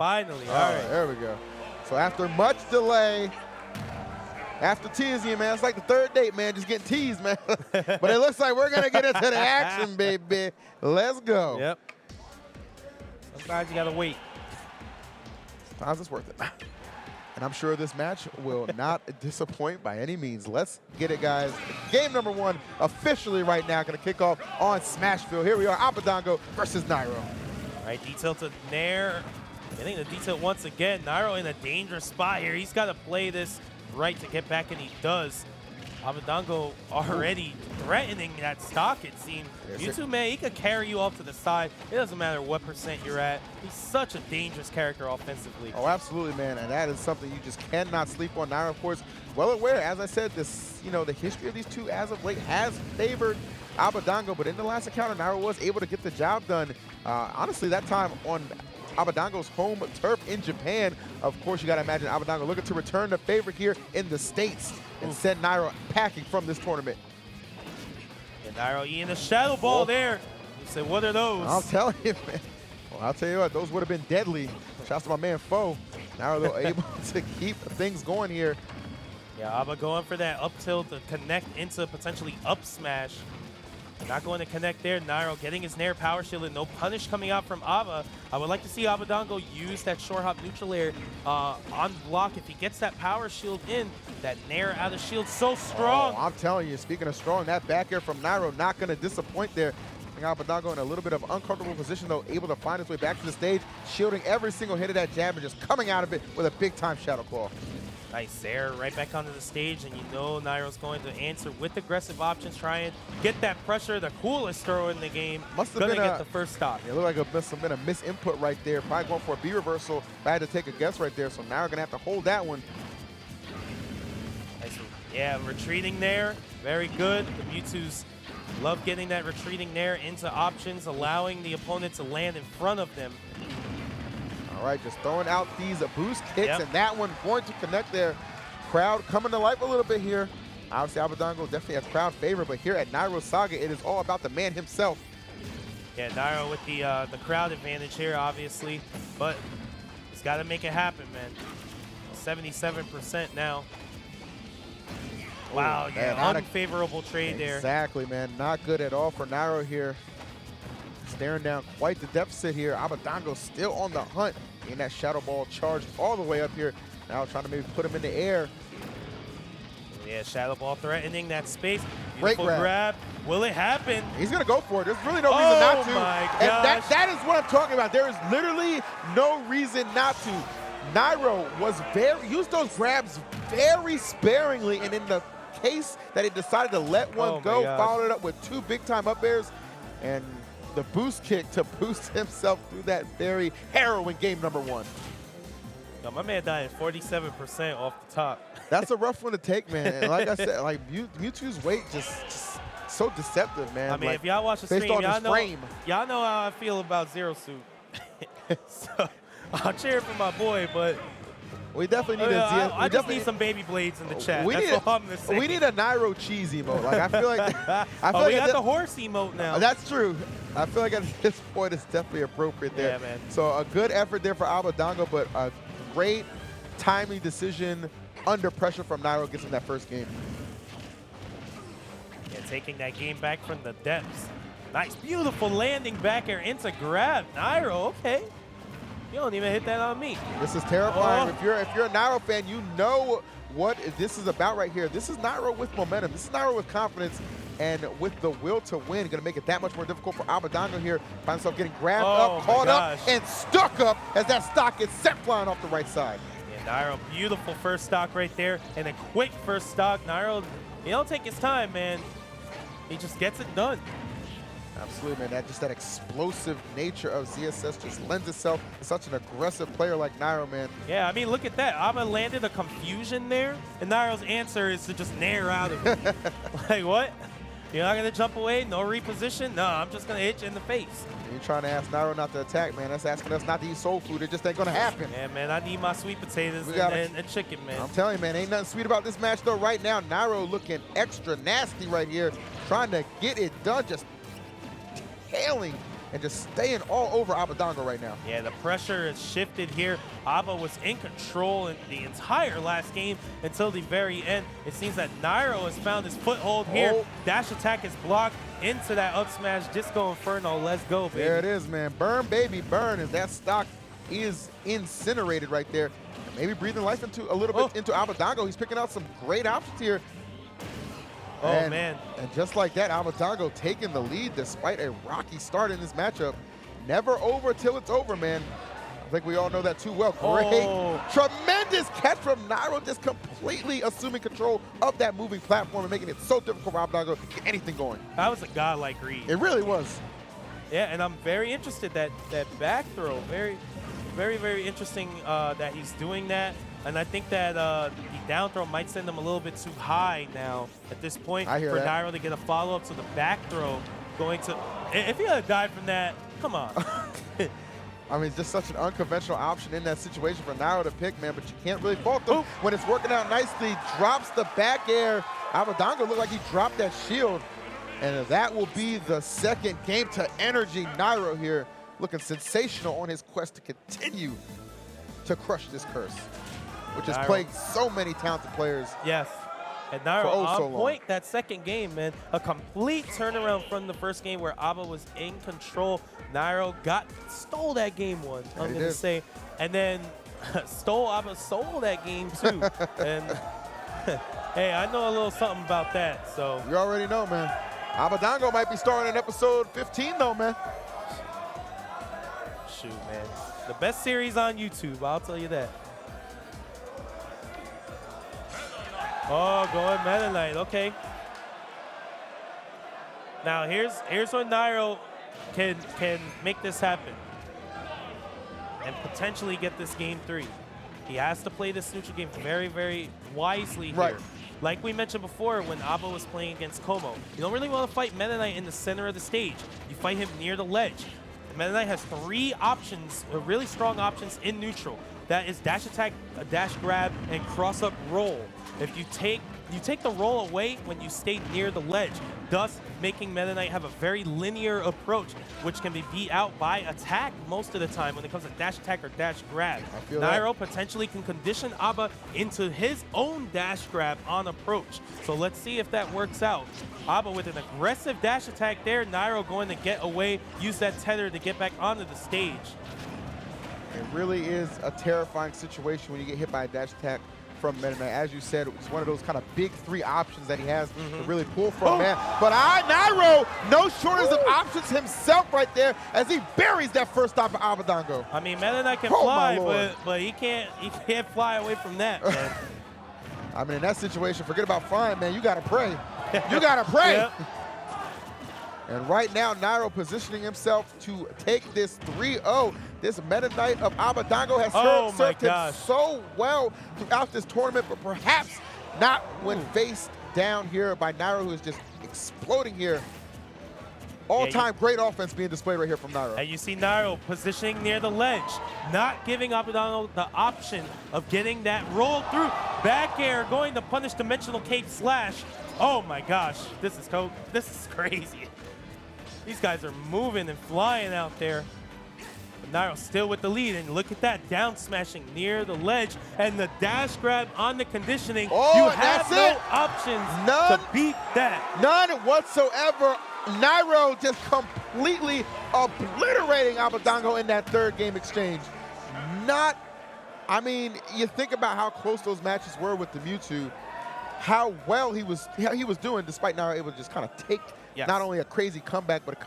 Finally. All right. There we go. So after much delay, after teasing, man, it's like the third date, man, just getting teased, man. But it looks like we're going to get into the action, baby. Let's go. Yep. Sometimes you got to wait. Sometimes it's worth it. And I'm sure this match will not disappoint by any means. Let's get it, guys. Game number 1 officially right now going to kick off on Smashville. Here we are, Abadango versus Nairo. All right, detail to Nair. Getting the detail once again. Nairo in a dangerous spot here. He's got to play this right to get back, and he does. Abadango already threatening that stock, it seemed. Yes, Mewtwo, man, he could carry you off to the side. It doesn't matter what percent you're at. He's such a dangerous character offensively. Oh, absolutely, man, and that is something you just cannot sleep on. Nairo, of course, well aware, as I said, this, the history of these two as of late has favored Abadango, but in the last encounter, Nairo was able to get the job done. Honestly, that time on Abadango's home turf in Japan. Of course, you got to imagine Abadango looking to return the favor here in the States and send Nairo packing from this tournament. And Nairo eating a shadow ball there. He said, what are those? I'm telling you, man. Well, I'll tell you what, those would have been deadly. Shouts to my man, Foe. Nairo, though, able to keep things going here. Yeah, Aba going for that up tilt to connect into potentially up smash. Not going to connect there. Nairo getting his Nair power shield and no punish coming out from Aba. I would like to see Abadango use that short hop neutral air on block. If he gets that power shield in, that Nair out of shield so strong. Oh, I'm telling you, speaking of strong, that back air from Nairo not going to disappoint there. Abadango in a little bit of uncomfortable position, though, able to find his way back to the stage, shielding every single hit of that jab and just coming out of it with a big-time Shadow Claw. Nice there, right back onto the stage, and you know Nairo's going to answer with aggressive options, try and get that pressure, the coolest throw in the game. Must have gonna been get the first stock. It looked like it must have been a misinput right there. Probably going for a B reversal, but I had to take a guess right there, so Nairo gonna have to hold that one. Nice. Yeah, retreating there, very good. The Mewtwo's love getting that retreating there into options, allowing the opponent to land in front of them. All right, just throwing out these boost kicks, and that one going to connect there. Crowd coming to life a little bit here. Obviously, Abadango definitely a crowd favorite, but here at Nairo Saga, it is all about the man himself. Yeah, Nairo with the crowd advantage here, obviously, but he's got to make it happen, man. 77% now. Wow, Ooh, yeah, man, unfavorable trade there. Exactly, man. Not good at all for Nairo here. Staring down quite the deficit here. Abadango still on the hunt. And that Shadow Ball charged all the way up here. Now trying to maybe put him in the air. Yeah, Shadow Ball threatening that space. Great Beautiful grab. Will it happen? He's going to go for it. There's really no reason not to. Oh, my gosh. And that is what I'm talking about. There is literally no reason not to. Nairo used those grabs very sparingly, and in the case that he decided to let one go, followed it up with 2 big-time up airs, and the boost kick to boost himself through that very harrowing game number 1. No, my man died at 47% off the top. That's a rough one to take, man. And like I said, like Mewtwo's weight just so deceptive, man. I mean, like, if y'all watch the stream, y'all know how I feel about Zero Suit. So I'll cheer for my boy, but we definitely need I just need some baby blades in the chat. That's all I'm gonna say. We need a Nairo cheese emote. Like I feel like we got the horse emote now. That's true. I feel like at this point it's definitely appropriate there. Yeah, man. So a good effort there for Abadango, but a great timely decision under pressure from Nairo gets him that first game. Yeah, taking that game back from the depths. Nice, beautiful landing back air into grab. Nairo, okay. You don't even hit that on me. This is terrifying. If you're a Nairo fan, you know what this is about right here. This is Nairo with momentum. This is Nairo with confidence and with the will to win. Going to make it that much more difficult for Abadango here. Find himself getting grabbed up, caught up, and stuck up as that stock gets sent flying off the right side. Yeah, Nairo, beautiful first stock right there, and a quick first stock. Nairo, he don't take his time, man. He just gets it done. Absolutely, man. That explosive nature of ZSS just lends itself to such an aggressive player like Nairo, man. Yeah, I mean, look at that. Aba landed a confusion there, and Nairo's answer is to just nair out of it. Like, what? You're not going to jump away? No reposition? No, I'm just going to hit you in the face. You're trying to ask Nairo not to attack, man. That's asking us not to eat soul food. It just ain't going to happen. Yeah, man, I need my sweet potatoes and chicken, man. I'm telling you, man, ain't nothing sweet about this match, though. Right now, Nairo looking extra nasty right here, trying to get it done, just tailing and just staying all over Abadango right now. Yeah, the pressure has shifted here. Aba was in control in the entire last game until the very end. It seems that Nairo has found his foothold here. Dash attack is blocked into that up smash. Disco Inferno, let's go, baby. There it is, man. Burn, baby, burn, as that stock is incinerated right there. And maybe breathing life into a little bit into Abadango. He's picking out some great options here. Oh, man. And just like that, Abadango taking the lead despite a rocky start in this matchup. Never over till it's over, man. I think we all know that too well. Great, tremendous catch from Nairo, just completely assuming control of that moving platform and making it so difficult for Abadango to get anything going. That was a godlike read. It really was. Yeah, and I'm very interested that back throw. Very, very interesting that he's doing that. And I think that the down throw might send him a little bit too high now at this point for Nairo to get a follow-up. So the back throw going to, if he had died from that, come on. I mean, it's just such an unconventional option in that situation for Nairo to pick, man, but you can't really fault them when it's working out nicely. Drops the back air. Abadango looked like he dropped that shield. And that will be the second game to NRG. Nairo here looking sensational on his quest to continue to crush this curse, which has plagued so many talented players. Yes. And Nairo on point that second game, man. A complete turnaround from the first game where Aba was in control. Nairo stole that game one, I'm going to say. And then Aba stole that game too. And hey, I know a little something about that, so. You already know, man. Abadango might be starting in episode 15 though, man. Shoot, man. The best series on YouTube, I'll tell you that. Oh, going Meta Knight, okay. Now here's where Nairo can make this happen and potentially get this game 3. He has to play this neutral game very, very wisely here. Like we mentioned before when Aba was playing against Como, you don't really want to fight Meta Knight in the center of the stage. You fight him near the ledge. Meta Knight has 3 options, really strong options in neutral. That is dash attack, a dash grab, and cross up roll. If you take the roll away when you stay near the ledge, thus making Meta Knight have a very linear approach, which can be beat out by attack most of the time when it comes to dash attack or dash grab. Nairo potentially can condition Aba into his own dash grab on approach. So let's see if that works out. Aba with an aggressive dash attack there, Nairo going to get away, use that tether to get back onto the stage. It really is a terrifying situation when you get hit by a dash attack from Meta Knight. As you said, it's one of those kind of big 3 options that he has to really pull from, man. But Nairo, no shortage of options himself right there as he buries that first stop of Abadango. I mean, Meta Knight can fly, but he can't fly away from that, man. I mean, in that situation, forget about flying, man. You got to pray. You got to pray. Yep. And right now, Nairo positioning himself to take this 3-0. This Meta Knight of Abadango has served him so well throughout this tournament, but perhaps not when faced down here by Nairo, who is just exploding here. All-time great offense being displayed right here from Nairo. And you see Nairo positioning near the ledge, not giving Abadango the option of getting that roll through. Back air going to punish dimensional cape slash. Oh my gosh, this is crazy. These guys are moving and flying out there. But Nairo still with the lead, and look at that, down smashing near the ledge, and the dash grab on the conditioning. You have no options to beat that. None whatsoever. Nairo just completely obliterating Abadango in that 3rd game exchange. I mean, you think about how close those matches were with the Mewtwo, how well he was doing, despite Nairo able to just kind of take not only a crazy comeback, but a